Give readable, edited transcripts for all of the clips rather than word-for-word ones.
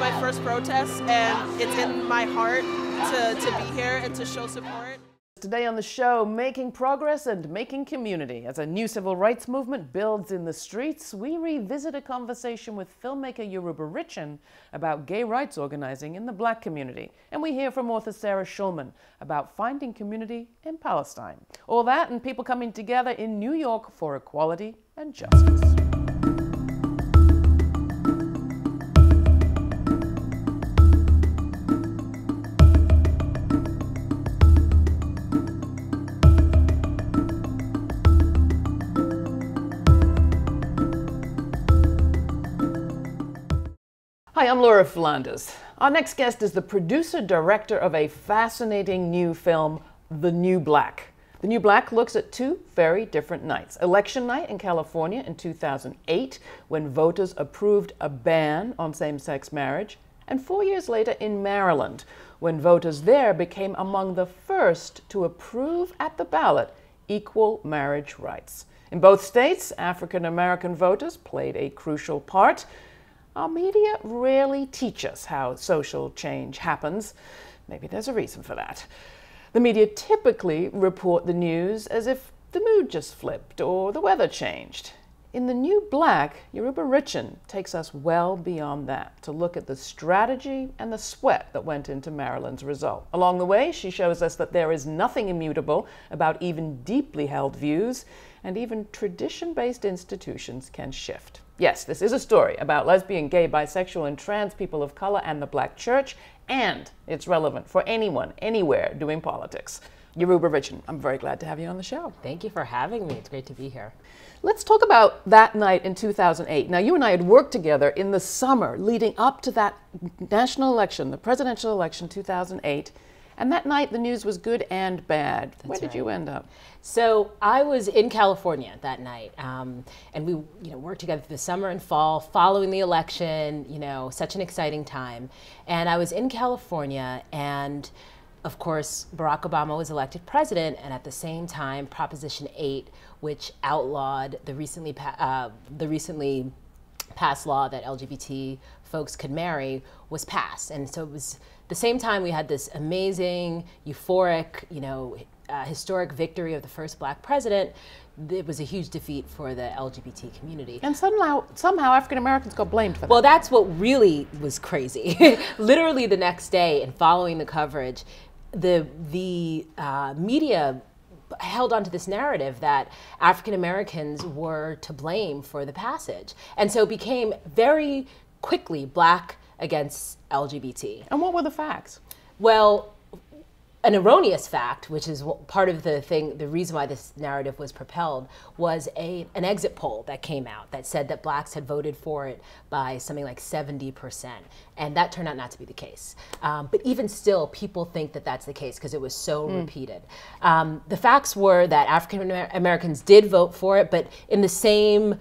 my first protest, and it's in my heart to be here and to show support. Today on the show, making progress and making community. As a new civil rights movement builds in the streets, we revisit a conversation with filmmaker Yoruba Richen about gay rights organizing in the Black community. And we hear from author Sarah Schulman about finding community in Palestine. All that and people coming together in New York for equality and justice. Hi, I'm Laura Flanders. Our next guest is the producer-director of a fascinating new film, The New Black. The New Black looks at two very different nights. Election night in California in 2008, when voters approved a ban on same-sex marriage, and 4 years later in Maryland, when voters there became among the first to approve at the ballot equal marriage rights. In both states, African-American voters played a crucial part. Our media rarely teach us how social change happens. Maybe there's a reason for that. The media typically report the news as if the mood just flipped or the weather changed. In The New Black, Yoruba Richen takes us well beyond that to look at the strategy and the sweat that went into Maryland's result. Along the way, she shows us that there is nothing immutable about even deeply held views, and even tradition-based institutions can shift. Yes, this is a story about lesbian, gay, bisexual, and trans people of color and the Black church, and it's relevant for anyone, anywhere doing politics. Yoruba Richen, I'm very glad to have you on the show. Thank you for having me. It's great to be here. Let's talk about that night in 2008. Now, you and I had worked together in the summer leading up to that national election, the presidential election 2008. And that night, the news was good and bad. Where did you end up? So I was in California that night, and we worked together through the summer and fall, following the election, such an exciting time. And I was in California, and of course, Barack Obama was elected president, and at the same time, Proposition 8, which outlawed the recently passed law that LGBT folks could marry, was passed. And so it was the same time we had this amazing, euphoric, historic victory of the first Black president. It was a huge defeat for the LGBT community. And somehow African Americans got blamed for that. Well, that's what really was crazy. Literally the next day, and following the coverage, the media held onto this narrative that African Americans were to blame for the passage. And so it became very quickly Black against LGBT. And what were the facts? Well, an erroneous fact, which is part of the reason why this narrative was propelled, was an exit poll that came out that said that Blacks had voted for it by something like 70%. And that turned out not to be the case. But even still, people think that that's the case because it was so repeated. The facts were that African Americans did vote for it, but in the same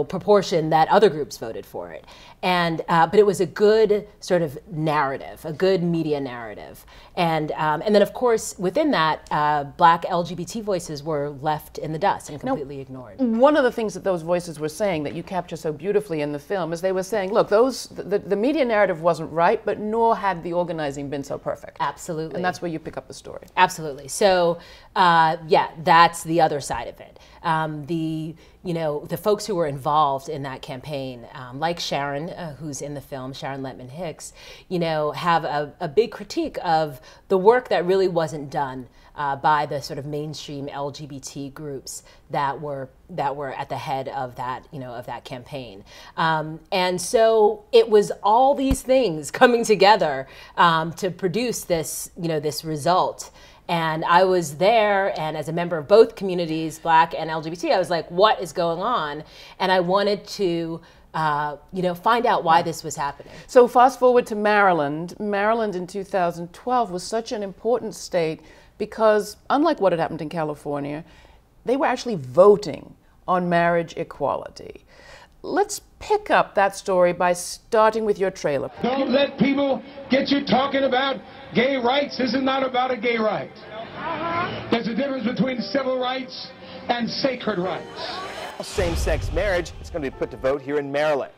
proportion that other groups voted for it. And but it was a good sort of narrative, a good media narrative. And then of course within that, Black LGBT voices were left in the dust and completely ignored. One of the things that those voices were saying that you capture so beautifully in the film is they were saying, look, the media narrative wasn't right, but nor had the organizing been so perfect. Absolutely. And that's where you pick up the story. Absolutely. So yeah, that's the other side of it. The folks who were involved in that campaign, like Sharon, who's in the film, Sharon Letman Hicks, have a big critique of the work that really wasn't done by the sort of mainstream LGBT groups that were at the head of that of that campaign. And so it was all these things coming together to produce this this result. And I was there, and as a member of both communities, Black and LGBT, I was like, what is going on? And I wanted to find out why this was happening. So fast forward to Maryland. Maryland in 2012 was such an important state because, unlike what had happened in California, they were actually voting on marriage equality. Let's pick up that story by starting with your trailer. Don't let people get you talking about gay rights. This is not about a gay right. There's a difference between civil rights and sacred rights. Same-sex marriage is going to be put to vote here in Maryland.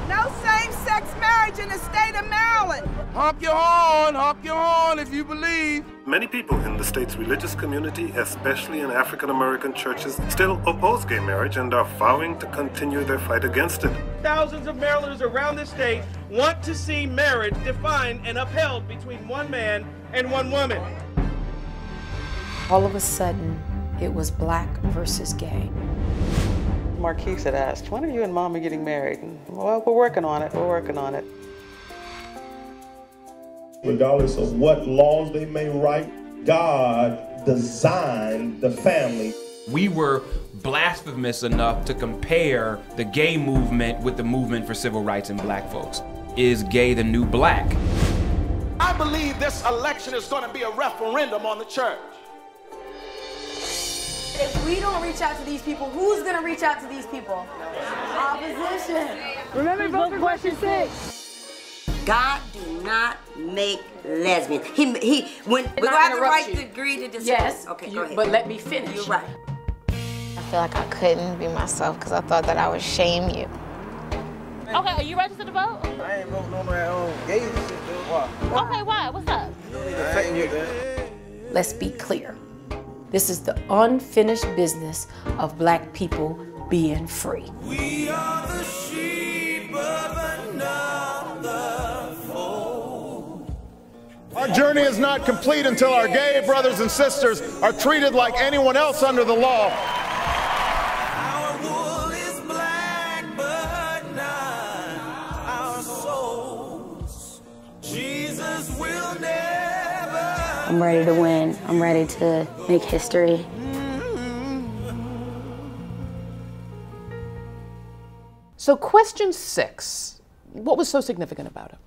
No same-sex marriage in the state of Maryland. Honk your horn if you believe. Many people in the state's religious community, especially in African American churches, still oppose gay marriage and are vowing to continue their fight against it. Thousands of Marylanders around the state want to see marriage defined and upheld between one man and one woman. All of a sudden, it was black versus gay. Marquise had asked, when are you and Mama getting married? And, well, we're working on it, we're working on it. Regardless of what laws they may write, God designed the family. We were blasphemous enough to compare the gay movement with the movement for civil rights and black folks. Is gay the new black? I believe this election is going to be a referendum on the church. If we don't reach out to these people, who's going to reach out to these people? Opposition. Remember, vote for question 6. God do not make lesbians. He when we have the right to agree to disagree. Yes. Okay, go ahead. But let me finish. You're right. I feel like I couldn't be myself because I thought that I would shame you. Okay, are you registered to vote? I ain't voting on my gays and shit, though. Why? Okay, why? What's up? Let's be clear. This is the unfinished business of black people being free. We are the sheep of another fold. Our journey is not complete until our gay brothers and sisters are treated like anyone else under the law. Our wool is black, but not our souls. Jesus will never. I'm ready to win. I'm ready to make history. So question 6, what was so significant about it?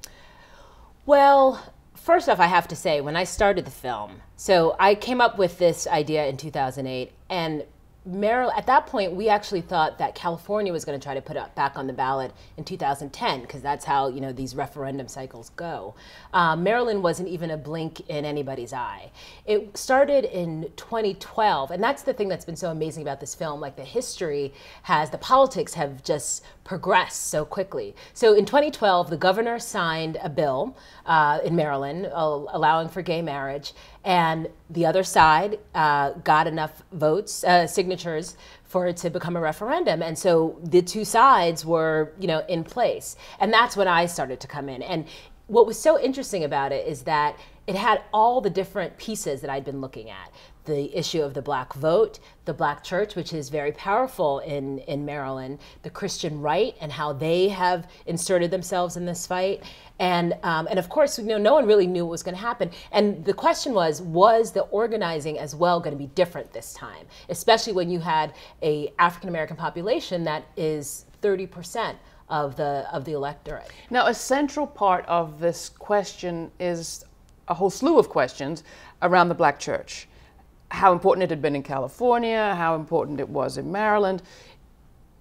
Well, first off, I have to say, when I started the film, so I came up with this idea in 2008, and Maryland, at that point, we actually thought that California was going to try to put it back on the ballot in 2010, because that's how, you know, these referendum cycles go. Maryland wasn't even a blink in anybody's eye. It started in 2012, and that's the thing that's been so amazing about this film. Like, the politics have just progressed so quickly. So in 2012, the governor signed a bill in Maryland allowing for gay marriage, and the other side got enough votes, signatures, for it to become a referendum. And so the two sides were, you know, in place. And that's when I started to come in. And what was so interesting about it is that it had all the different pieces that I'd been looking at. The issue of the black vote, the black church, which is very powerful in Maryland, the Christian right and how they have inserted themselves in this fight. And of course, you know, no one really knew what was going to happen. And the question was the organizing as well going to be different this time, especially when you had a African-American population that is 30% of the electorate. Now, a central part of this question is a whole slew of questions around the black church. How important it had been in California, how important it was in Maryland.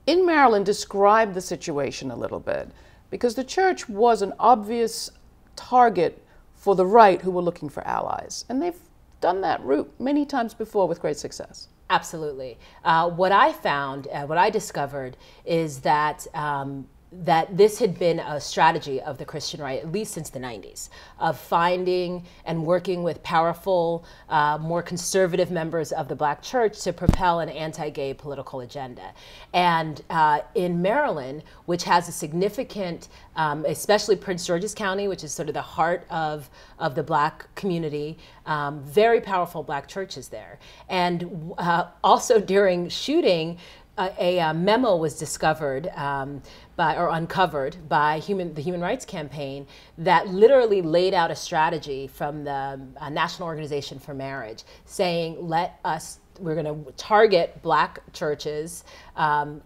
In Maryland, describe the situation a little bit, because the church was an obvious target for the right who were looking for allies. And they've done that route many times before with great success. Absolutely. What I found, what I discovered is that that this had been a strategy of the Christian right, at least since the 90s, of finding and working with powerful, more conservative members of the black church to propel an anti-gay political agenda. And in Maryland, which has a significant, especially Prince George's County, which is sort of the heart of the black community, very powerful black churches there. And also during shooting, a memo was discovered uncovered by the Human Rights Campaign that literally laid out a strategy from the National Organization for Marriage, saying, we're going to target black churches and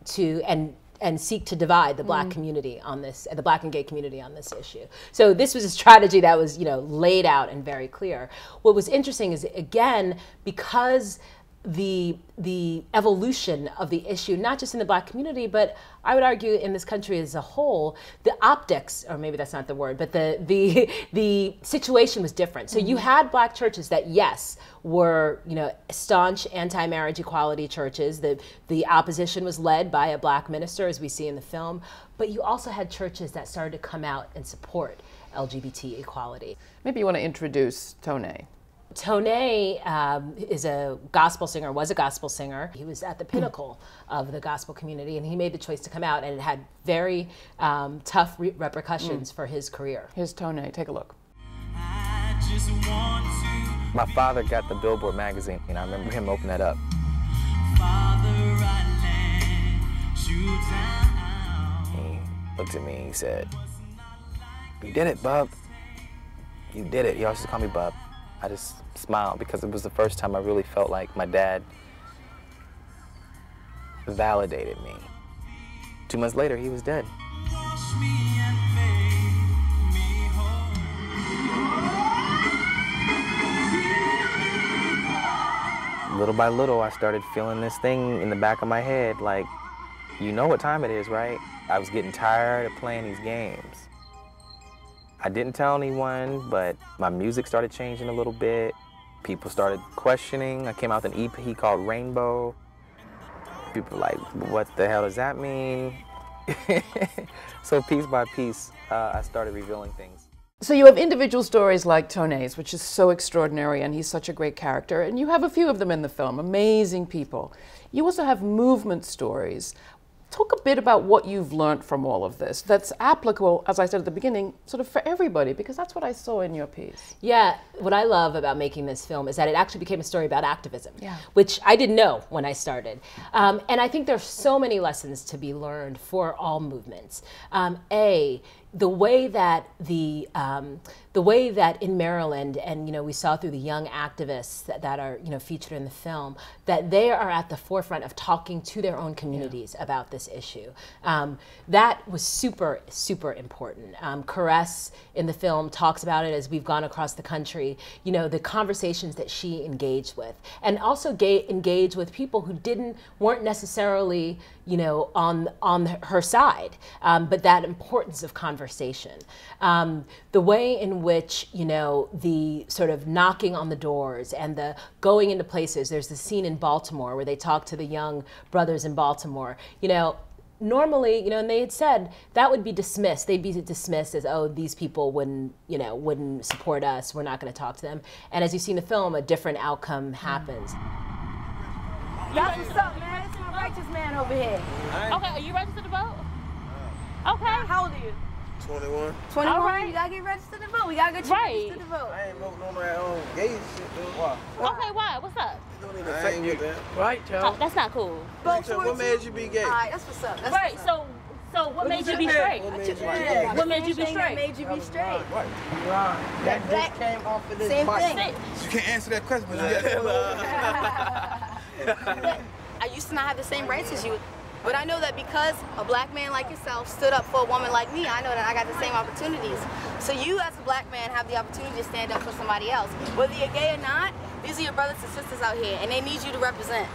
seek to divide the black community on this, the black and gay community on this issue. So this was a strategy that was, you know, laid out and very clear. What was interesting is, again, because the evolution of the issue, not just in the Black community, but I would argue in this country as a whole, the optics, or maybe that's not the word, but the situation was different. So you had Black churches that, yes, were, you know, staunch anti-marriage equality churches. The opposition was led by a Black minister, as we see in the film, but you also had churches that started to come out and support LGBT equality. Maybe you want to introduce Tone. Tone is a gospel singer, was a gospel singer. He was at the pinnacle of the gospel community, and he made the choice to come out, and it had very tough repercussions for his career. Here's Tone, take a look. My father got the Billboard magazine, and I remember him opening that up. He looked at me and he said, "You did it, Bub. You did it." He always used to call me Bub. I just smiled because it was the first time I really felt like my dad validated me. 2 months later, he was dead. Little by little, I started feeling this thing in the back of my head, like, you know what time it is, right? I was getting tired of playing these games. I didn't tell anyone, but my music started changing a little bit. People started questioning. I came out with an EP called Rainbow. People were like, what the hell does that mean? So piece by piece, I started revealing things. So you have individual stories like Tone's, which is so extraordinary, and he's such a great character, and you have a few of them in the film, amazing people. You also have movement stories. Talk a bit about what you've learned from all of this that's applicable, as I said at the beginning, sort of for everybody, because that's what I saw in your piece. Yeah, what I love about making this film is that it actually became a story about activism, which I didn't know when I started. And I think there's so many lessons to be learned for all movements. The way that in Maryland, and you know, we saw through the young activists that are, you know, featured in the film, that they are at the forefront of talking to their own communities about this issue. That was super, super important. Caress in the film talks about it as we've gone across the country, you know, the conversations that she engaged with, and also engaged with people who weren't necessarily, you know, on her side, but that importance of conversation. The way in which, you know, the sort of knocking on the doors and the going into places. There's the scene in Baltimore where they talk to the young brothers in Baltimore. You know, normally, you know, and they had said that would be dismissed. They'd be dismissed as, oh, these people wouldn't support us. We're not going to talk to them. And as you see in the film, a different outcome happens. That's what's up, man. It's my righteous man over here. Okay, are you registered to vote? Okay. How old are you? 21. 21? All right. You gotta get registered to vote. We gotta get you registered to vote. I ain't voting on that gay shit, though. Why? Okay, why? What's up? Don't even affect you. Right, y'all. That's not cool. What made you be gay? Alright, that's what's up. That's right, what's up. so what made you be straight? What made you be straight? What made you be straight? That just came off of this Same mic. thing. You can't answer that question, but I used to not have the same rights as you. But I know that because a black man like yourself stood up for a woman like me, I know that I got the same opportunities. So you as a black man have the opportunity to stand up for somebody else. Whether you're gay or not, these are your brothers and sisters out here, and they need you to represent.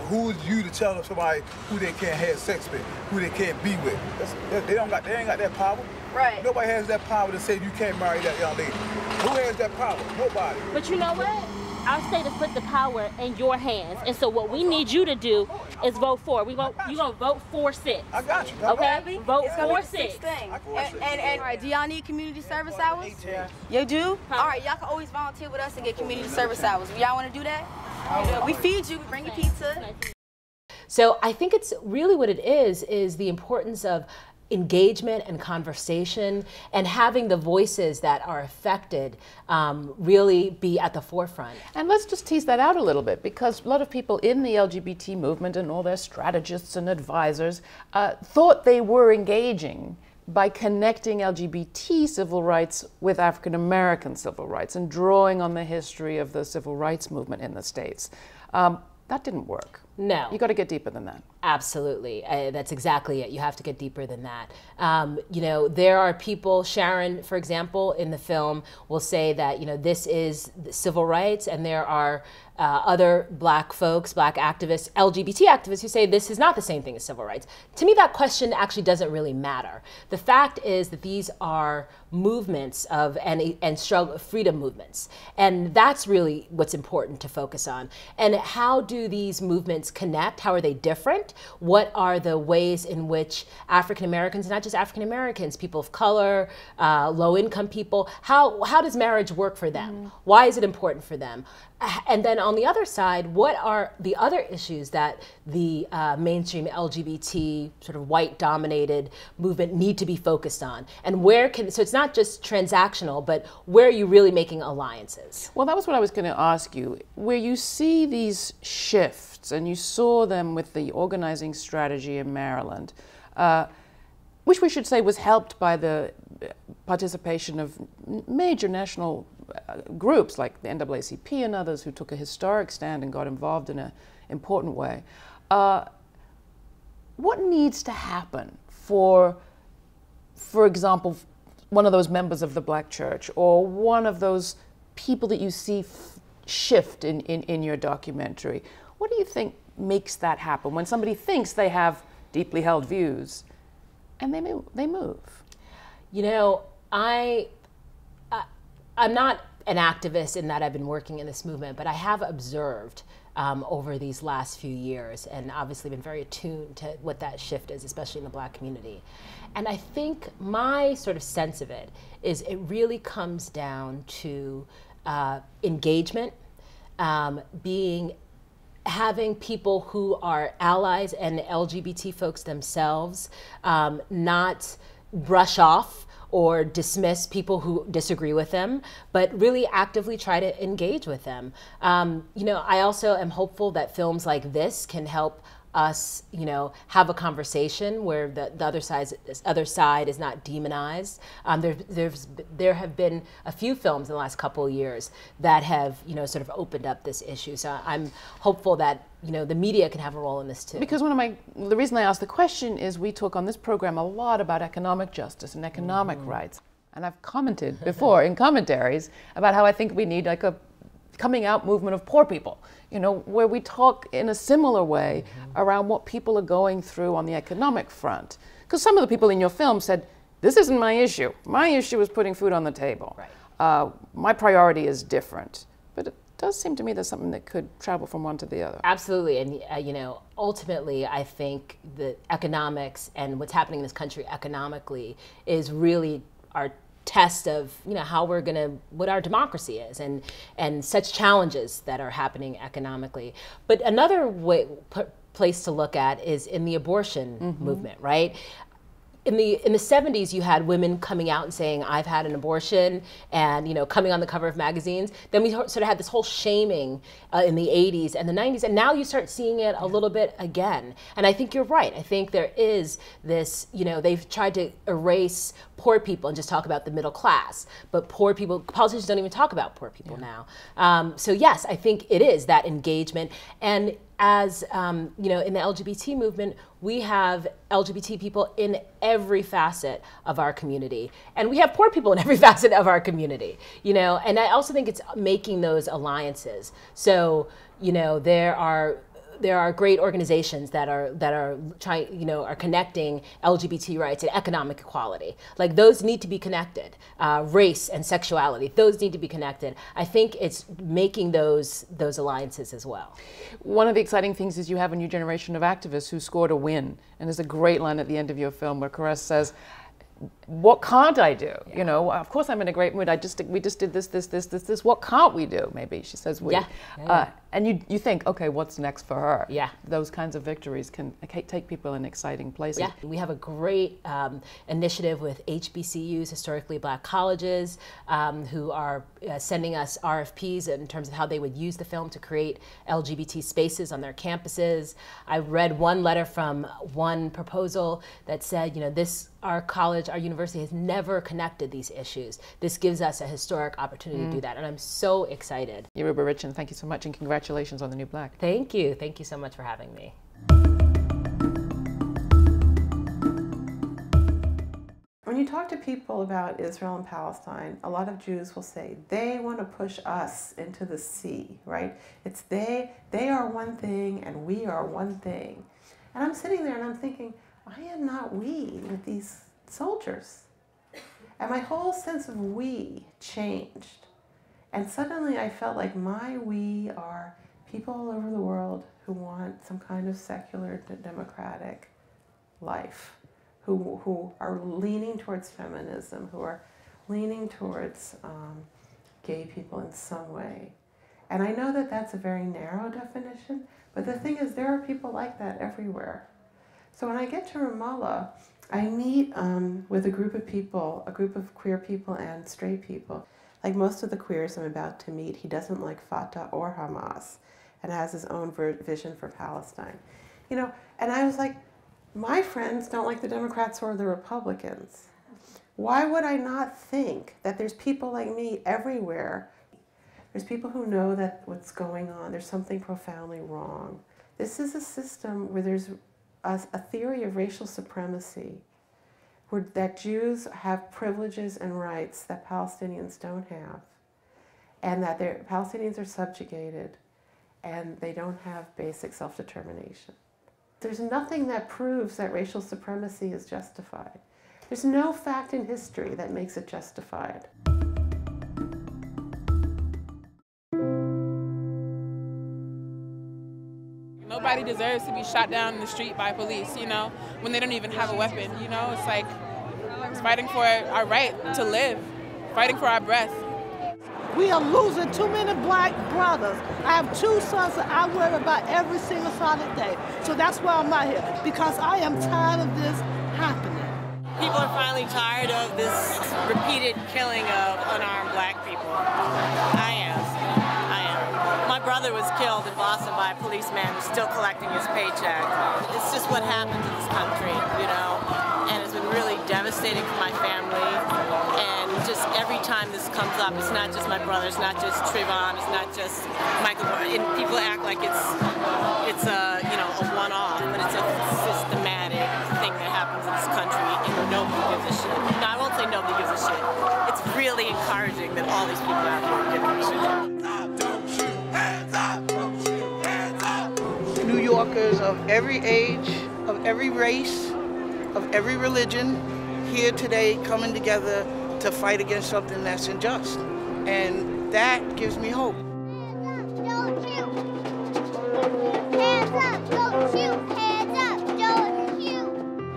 Who is you to tell somebody who they can't have sex with, who they can't be with? They ain't got that power. Right. Nobody has that power to say you can't marry that young lady. Who has that power? Nobody. But you know what? Our state has put the power in your hands, and so what we need you to do is vote for. You're gonna vote for 6. I got you. Okay? Vote it's gonna for be 6. And all right, do y'all need community service hours? You do? All right, y'all can always volunteer with us and get community service hours. Y'all want to do that? We feed you. We bring you pizza. So I think it's really what it is the importance of engagement and conversation, and having the voices that are affected really be at the forefront. And let's just tease that out a little bit, because a lot of people in the LGBT movement and all their strategists and advisors thought they were engaging by connecting LGBT civil rights with African American civil rights and drawing on the history of the civil rights movement in the States. That didn't work. No. You got to get deeper than that. Absolutely. That's exactly it. You have to get deeper than that. You know, there are people, Sharon, for example, in the film will say that, you know, this is civil rights, and there are other black folks, black activists, LGBT activists who say this is not the same thing as civil rights. To me, that question actually doesn't really matter. The fact is that these are movements of and struggle freedom movements, and that's really what's important to focus on. And how do these movements connect? How are they different? What are the ways in which African Americans, not just African Americans, people of color, low-income people, how does marriage work for them? Why is it important for them? And then on the other side, what are the other issues that the mainstream LGBT sort of white-dominated movement need to be focused on? And where can, so it's not just transactional, but where are you really making alliances? Well, that was what I was going to ask you. Where you see these shifts, and you saw them with the organizing strategy in Maryland, which we should say was helped by the participation of major national groups like the NAACP and others who took a historic stand and got involved in an important way. What needs to happen for example, one of those members of the Black church or one of those people that you see shift in your documentary? What do you think makes that happen when somebody thinks they have deeply held views and they move? You know, I'm not an activist in that I've been working in this movement, but I have observed over these last few years and obviously been very attuned to what that shift is, especially in the Black community. And I think my sort of sense of it is it really comes down to engagement, having people who are allies and LGBT folks themselves not brush off or dismiss people who disagree with them, but really actively try to engage with them. You know, I also am hopeful that films like this can help us, you know, have a conversation where the other side is not demonized. There have been a few films in the last couple of years that have, you know, sort of opened up this issue. So I'm hopeful that, you know, the media can have a role in this too. Because the reason I asked the question is we talk on this program a lot about economic justice and economic rights. And I've commented before in commentaries about how I think we need like a coming out movement of poor people, you know, where we talk in a similar way around what people are going through on the economic front. Because some of the people in your film said, this isn't my issue. My issue is putting food on the table. Right. My priority is different. But it does seem to me there's something that could travel from one to the other. Absolutely, and you know, ultimately, I think the economics and what's happening in this country economically is really our test of, you know, how we're gonna, what our democracy is, and such challenges that are happening economically. But another place to look at is in the abortion movement, right? In the 70s, you had women coming out and saying, I've had an abortion, and, you know, coming on the cover of magazines. Then we sort of had this whole shaming in the 80s and the 90s, and now you start seeing it a little bit again. And I think you're right. I think there is this, you know, they've tried to erase poor people and just talk about the middle class. But poor people, politicians don't even talk about poor people now. So yes, I think it is that engagement. And as you know, in the LGBT movement, we have LGBT people in every facet of our community, and we have poor people in every facet of our community. You know, and I also think it's making those alliances. So, you know, there are great organizations that are trying, you know, are connecting LGBT rights and economic equality. Like, those need to be connected. Race and sexuality, those need to be connected. I think it's making those alliances as well. One of the exciting things is you have a new generation of activists who scored a win. And there's a great line at the end of your film where Caress says, what can't I do? Yeah. You know, of course I'm in a great mood. We just did this. What can't we do? Maybe she says we. Yeah. And you think, okay, what's next for her? Yeah. Those kinds of victories can take people in exciting places. Yeah. We have a great initiative with HBCUs, historically Black colleges, who are sending us RFPs in terms of how they would use the film to create LGBT spaces on their campuses. I read one letter from one proposal that said, you know, our college, our university has never connected these issues. This gives us a historic opportunity to do that, and I'm so excited. Yoruba Richen, thank you so much, and congratulations on The New Black. Thank you. Thank you so much for having me. you talk to people about Israel and Palestine, a lot of Jews will say, they want to push us into the sea, right? It's they are one thing and we are one thing. And I'm sitting there and I'm thinking, I am not we with these soldiers. And my whole sense of we changed. And suddenly I felt like my we are people all over the world who want some kind of secular, democratic life, who are leaning towards feminism, who are leaning towards gay people in some way. And I know that that's a very narrow definition, but the thing is there are people like that everywhere. So when I get to Ramallah, I meet with a group of people, a group of queer people and straight people. Like most of the queers I'm about to meet, he doesn't like Fatah or Hamas and has his own vision for Palestine. You know, and I was like, my friends don't like the Democrats or the Republicans. Why would I not think that there's people like me everywhere? There's people who know that what's going on, there's something profoundly wrong. This is a system where there's a theory of racial supremacy, where that Jews have privileges and rights that Palestinians don't have, and that Palestinians are subjugated, and they don't have basic self-determination. There's nothing that proves that racial supremacy is justified. There's no fact in history that makes it justified. Nobody deserves to be shot down in the street by police, you know, when they don't even have a weapon, you know? It's like, it's fighting for our right to live, fighting for our breath. We are losing too many black brothers. I have 2 sons that I worry about every single solid day. So that's why I'm out here, because I am tired of this happening. People are finally tired of this repeated killing of unarmed black people. I am. My brother was killed in Boston by a policeman who's still collecting his paycheck. It's just what happened to this country, you know, and it's been really devastating for my family. And just every time this comes up, it's not just my brother, it's not just Trayvon, it's not just Michael. And people act like it's a, you know, a one-off, but it's a systematic thing that happens in this country, and nobody gives a shit. No, I won't say nobody gives a shit. It's really encouraging that all these people out here are giving a shit. New Yorkers of every age, of every race, of every religion, here today coming together to fight against something that's unjust. And that gives me hope.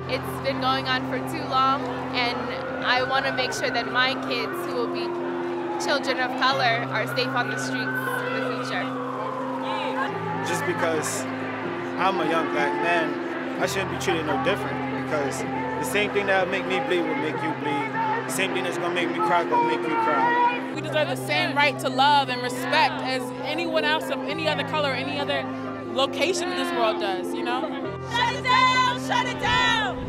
It's been going on for too long, and I want to make sure that my kids, who will be children of color, are safe on the streets in the future. Just because I'm a young black man, I shouldn't be treated no different, because the same thing that make me bleed will make you bleed. The same thing that's gonna make me cry will make you cry. We deserve the same right to love and respect as anyone else of any other color, any other location in this world does, you know? Shut it down! Shut it down!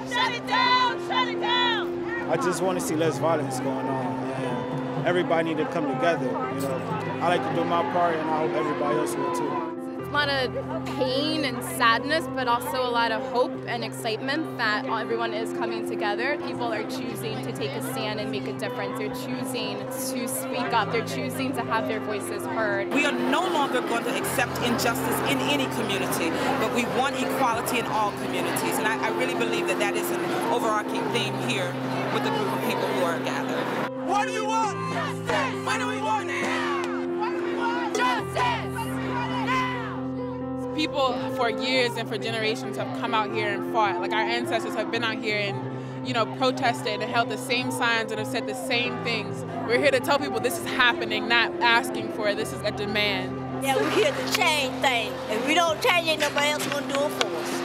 Shut it down! Shut it down! I just want to see less violence going on, and everybody need to come together, you know? I like to do my part, and I hope everybody else will too. It's a lot of pain and sadness, but also a lot of hope and excitement that everyone is coming together. People are choosing to take a stand and make a difference. They're choosing to speak up. They're choosing to have their voices heard. We are no longer going to accept injustice in any community, but we want equality in all communities. And I really believe that that is an overarching theme here with the group of people who are gathered. What do you want? Justice! What do we want now? What do we want? Justice! People for years and for generations have come out here and fought. Like our ancestors have been out here and, you know, protested and held the same signs and have said the same things. We're here to tell people this is happening, not asking for it. This is a demand. Yeah, we're here to change things. If we don't change it, nobody else is going to do it for us.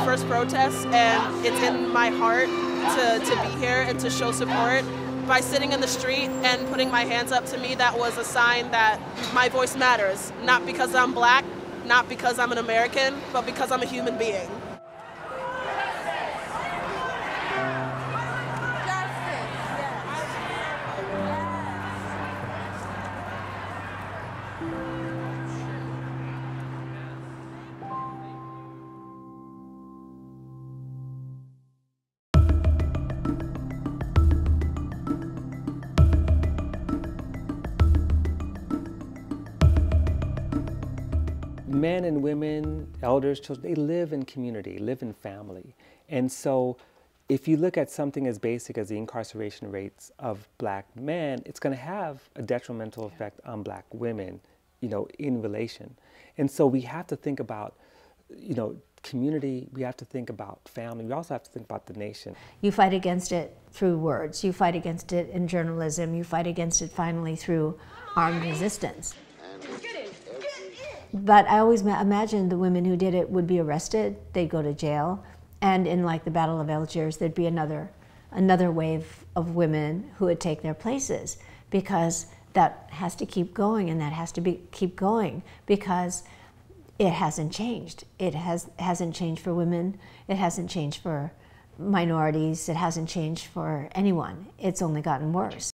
First protest, and it's in my heart to be here and to show support. By sitting in the street and putting my hands up, to me that was a sign that my voice matters, not because I'm black, not because I'm an American, but because I'm a human being. Men and women, elders, children, they live in community, live in family. And so if you look at something as basic as the incarceration rates of black men, it's going to have a detrimental effect on black women, you know, in relation. And so we have to think about, you know, community, we have to think about family, we also have to think about the nation. You fight against it through words, you fight against it in journalism, you fight against it finally through armed resistance. But I always imagined the women who did it would be arrested, they'd go to jail, and in like the Battle of Algiers, there'd be another wave of women who would take their places, because that has to keep going, and that has to keep going, because it hasn't changed. It hasn't changed for women, it hasn't changed for minorities, it hasn't changed for anyone. It's only gotten worse.